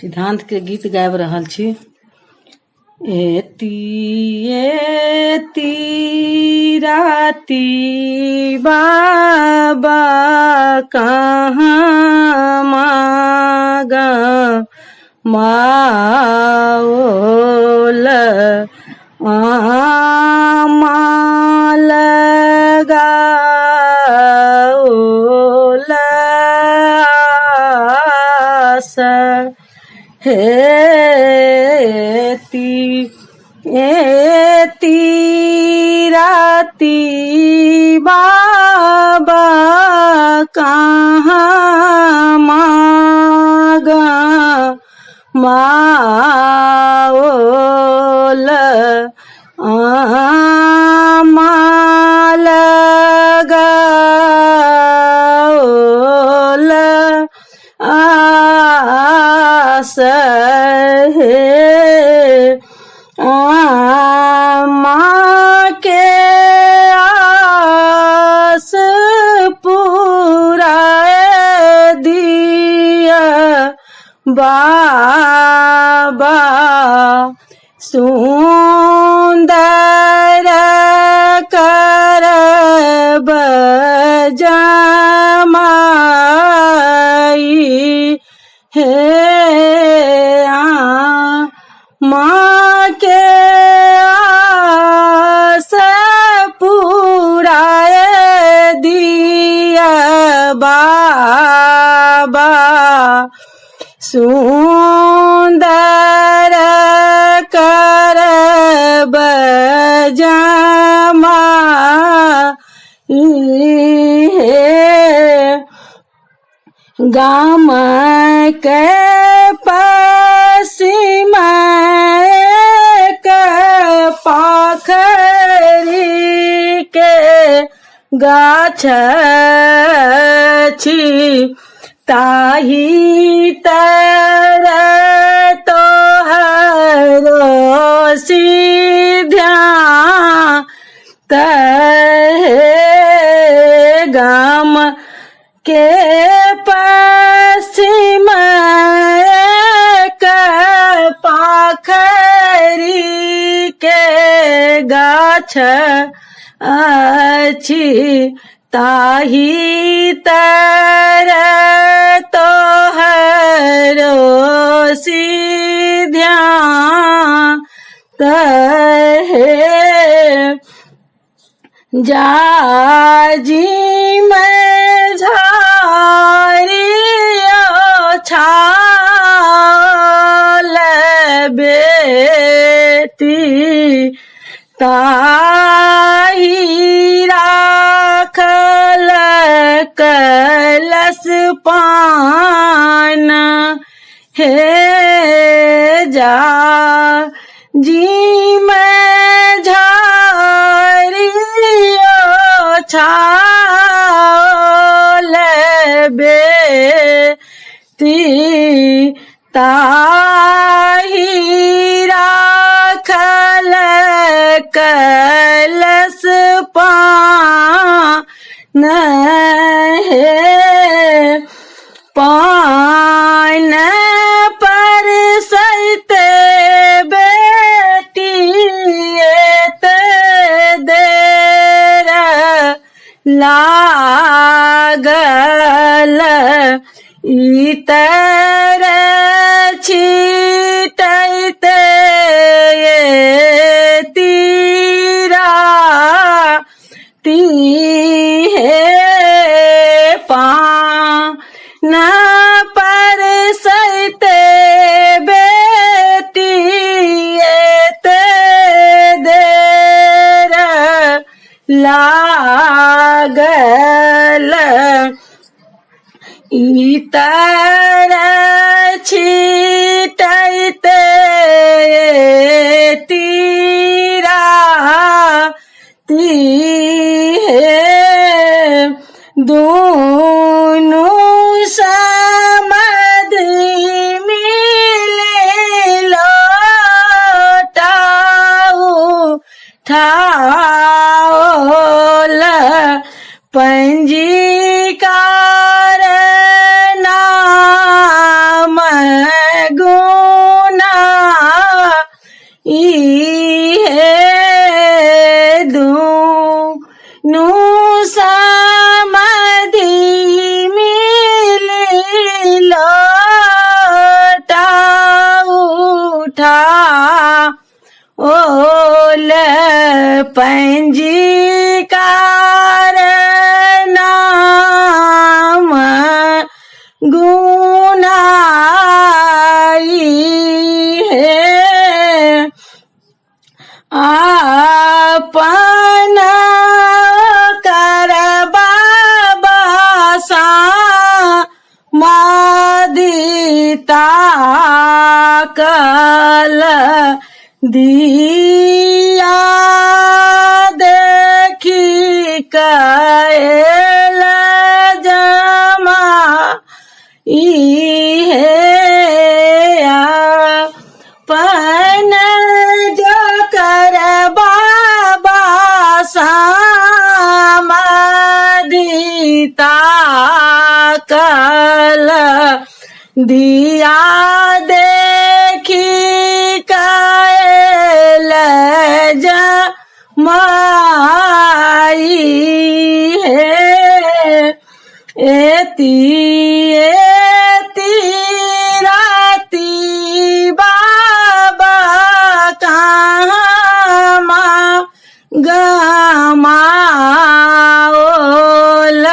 सिद्धांत के गीत गाबि रहल छी। एती एती राती बाबा कहाँ मागा माओल आमाल गाओल आस हेती एती राती बाबा कहाँ मागा माओल आमाल गाओल आस हे माँ के आस पूरा दिया बाबा सुंदर करब जमाई हे माँ के आस पूरा दिया बाबा सुंदर करब जमाई हे गाम के पश्चिम पाखरी के गाछ छी ताही तर तोहरो सिद्धांत हे गाम के पश्चिम पाखरी के गाछ अछि ताही तर तोहरो सिद्धांत हे जाजी में झारियो छाल बेटी ताही राखल कलश पान हे जा जी में झारियो छाल बेटी ताही राखल कलश पान हे पान पर सैते बेटी एते देर लागल इतर छिटैते तीरा ती हे पान पर सैते बेटी एते देर लागल इतर छिटैते तीरा ती हे दोनों समाधि मिले लौटाऊ ठाओल पंजीकार नाम गो गुनाई है आपन कर बाबा सा मादिता कल दिया देखी कैल जमा पन जो कर बाबा समाधिता कल दिया देखी कैल जमाई है एती राती बाबा कामा गमाओल